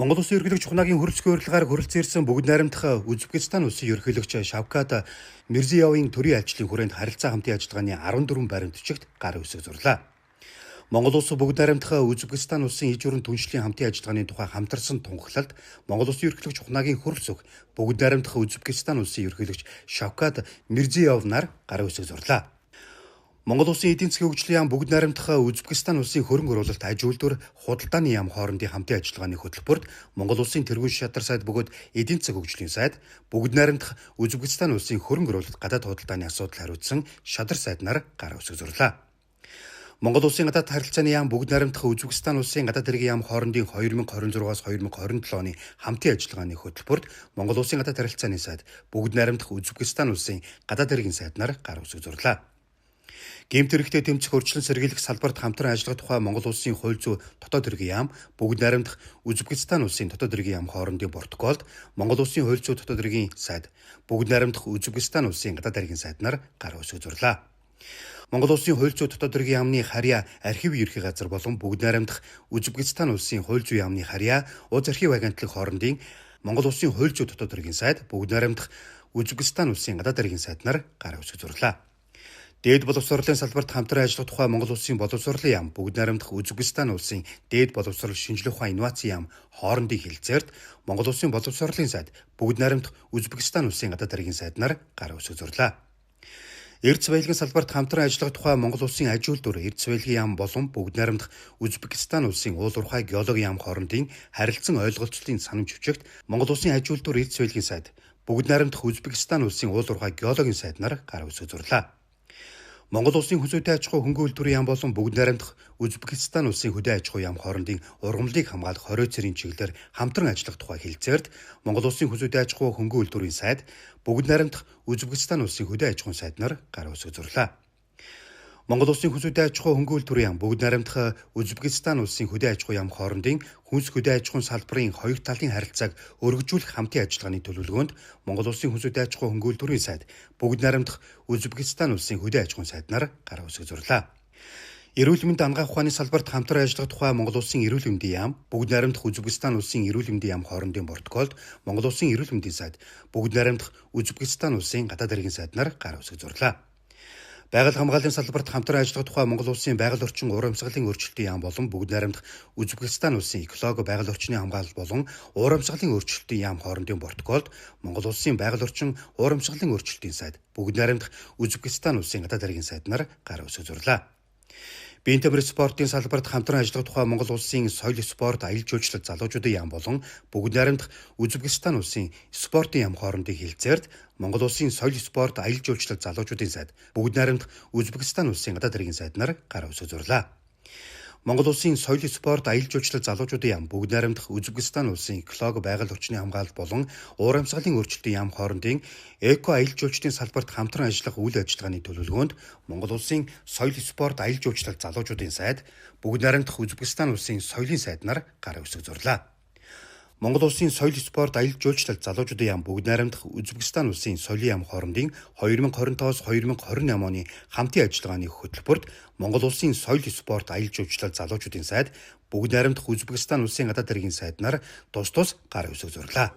Монгол Улсын ерөнхийлөгч Хунагийн хөрөлцгийн урилгаар хөрөлцөн ирсэн бүгд найрамдах Узбекистан улсын ерөнхийлөгч Шавкат Мирзиёвын төрийн айлчлалын хүрээнд харилцаа хамтын ажиллагааны 14 баримтчигт гар үсэг зурлаа. Монгол Улс бүгд найрамдах Узбекистан улсын иж өрн түншлэлийн хамтын ажиллагааны тухай хамтарсан тунхаглалд Монгол Улсын ерөнхийлөгч Хунагийн хөрөлцөг бүгд найрамдах Узбекистан улсын ерөнхийлөгч Шавкат Мирзиёв нар гар үсэг зурлаа. Монгол Улсын эдийн засгийн хөгжлийн яам бүгд найрамдах Узбекистан улсын хөрөнгө оруулалт аж үйлдвэр худалдааны яам хоорондын хамтын ажиллагааны хөтөлбөрт Монгол Улсын тэргуун шатар сайд бөгөөд эдийн засгийн хөгжлийн сайд бүгд найрамдах Узбекистан улсын хөрөнгө оруулалт гадаад худалдааны асуудал хариуцсан шадар сайд нар гар үсэг зурлаа. Монгол Улсын гадаад харилцааны яам бүгд найрамдах Узбекистан улсын гадаад хэргийн яам хоорондын 2026-аас 2027 оны хамтын ажиллагааны хөтөлбөрт Монгол Улсын гадаад харилцааны сайд бүгд найрамдах Узбекистан улсын гадаад хэргийн сайд нар гар үсэг зурлаа. Гэмт хэрэгтээ тэмцэх өрчлөн сэргийлэх салбарт хамтран ажиллах тухай Монгол Улсын хууль зүйн дотоод хэргийн яам бүгд найрамдах Узбекистан улсын дотоод хэргийн яам хоорондын протоколд Монгол Улсын хууль зүйн дотоод хэргийн сайд бүгд найрамдах Узбекистан улсын гадаад хэргийн сайд нар гар үсэг зурлаа. Монгол Улсын хууль зүйн дотоод хэргийн яамны харьяа архив ерхий газар болон бүгд найрамдах Узбекистан улсын хууль зүйн яамны харьяа уз архив агентлаг хоорондын Монгол Улсын хууль зүйн дотоод хэргийн сайд бүгд найрамдах Узбекистан улсын гадаад хэргийн сайд нар гар үсэг зурлаа. Дээд боловсролын салбарт хамтран ажиллах тухай Монгол Улсын боловсролын яам бүгд найрамдах Узбекистан улсын дээд боловсрол шинжилгээ ухаан инновацийн яам хоорондын хилцээрт Монгол Улсын боловсролын сайд бүгд найрамдах Узбекистан улсын гадаад хэргийн сайд нар гар үсэг зурлаа. Эрдэс баялагын салбарт хамтран ажиллах тухай Монгол Улсын аж үйлдвэр эрдэс баялагын яам болон бүгд найрамдах Узбекистан улсын уул уурхай геологийн яам хоорондын харилцан ойлголцлын санамж хүчигт Монгол Улсын аж үйлдвэр эрдэс баялагын сайд бүгд найрамдах Узбекистан улсын уул уурхай геологийн сайд нар гар үсэг зурлаа. Монгол Улсын хүнсүдэ аж ахуй хөнгөн үйлдвэрийн яам болон бүгд найрамдах Узбекистан улсын хөдөө аж ахуй яам хоорондын ургамлыг хамгаалах 20 цэрийн чиглэлээр хамтран ажиллах тухай хилцээрт Монгол Улсын хүнсүдэ аж ахуй хөнгөн үйлдвэрийн сайд бүгд найрамдах Узбекистан улсын хөдөө аж ахуйн сайд нар гар үсэг зурлаа. Монгол Улсын хүнсүдэ аж ахуй хөнгөн үйлдвэрийн яам бүгд найрамдах Узбекистан улсын хөдөө аж ахуй яам хоорондын хүнс хөдөө аж ахуйн салбарын хоёр талын харилцааг өргөжүүлэх хамтын ажиллагааны төлөвлөгөөнд Монгол Улсын хүнсүдэ аж ахуй хөнгөн үйлдвэрийн сайд бүгд найрамдах Узбекистан улсын хөдөө аж ахуйн сайд нар гар үсэг зурлаа. Эрүүл мэнд ангаах ухааны салбарт хамтран ажиллах тухай Монгол Улсын эрүүл мэндийн яам бүгд найрамдах Узбекистан улсын эрүүл мэндийн яам хоорондын протоколд Монгол Улсын эрүүл мэндийн сайд бүгд найрамдах Узбекистан улсын гадаад хэргийн сайд нар гар үсэг зурлаа. Байгаль хамгааллын салбарт хамтран ажиллах тухай Монгол Улсын байгаль орчин урамсгалын өөрчлөлтийн яам болон бүгд найрамдах Узбекистан улсын экологи байгаль орчны хамгаалал болон урамсгалын өөрчлөлтийн яам хоорондын протоколд Монгол Улсын байгаль орчин урамсгалын өөрчлөлтийн сайд бүгд найрамдах Узбекистан улсын гадаад хэргийн сайд нар гар үсэг зурлаа. Биеийн тамирын спортын салбарт хамтран ажиллах тухай Монгол Улсын соёл спорт аялал жуулчлал залуучуудын яам болон бүгд найрамдах Узбекистан улсын спортын яам хоорондын хилцээрт Монгол Улсын соёл спорт аялал жуулчлал залуучуудын сайд бүгд найрамдах Узбекистан улсын гадаад хэргийн сайд нар гар үсэг зурлаа. Монгол Улсын соёл спорт аялал жуулчлал залуучуудын яам бүгд найрамдах Узбекистан улсын экологи байгаль орчны хамгаалал болон урамсгалын өөрчлөлтийн яам хоорондын эко аялал жуулчлалын салбарт хамтран ажиллах үйл ажиллагааны төлөвлөгөөнд Монгол Улсын соёл спорт аялал жуулчлал залуучуудын сайд бүгд найрамдах Узбекистан улсын соёлын сайд нар гар үсэг зурлаа. Монгол Улсын соёл спорт аялал жуулчлал залуучуудын яам бүгд найрамдах Узбекистан улсын соёлын яам хоорондын 2025-аас 2028 оны хамтын ажиллагааны хөтөлбөрт Монгол Улсын соёл спорт аялал жуулчлал залуучуудын сайд бүгд найрамдах Узбекистан улсын гадаад хэргийн сайд нар тус гар үсэг зурлаа.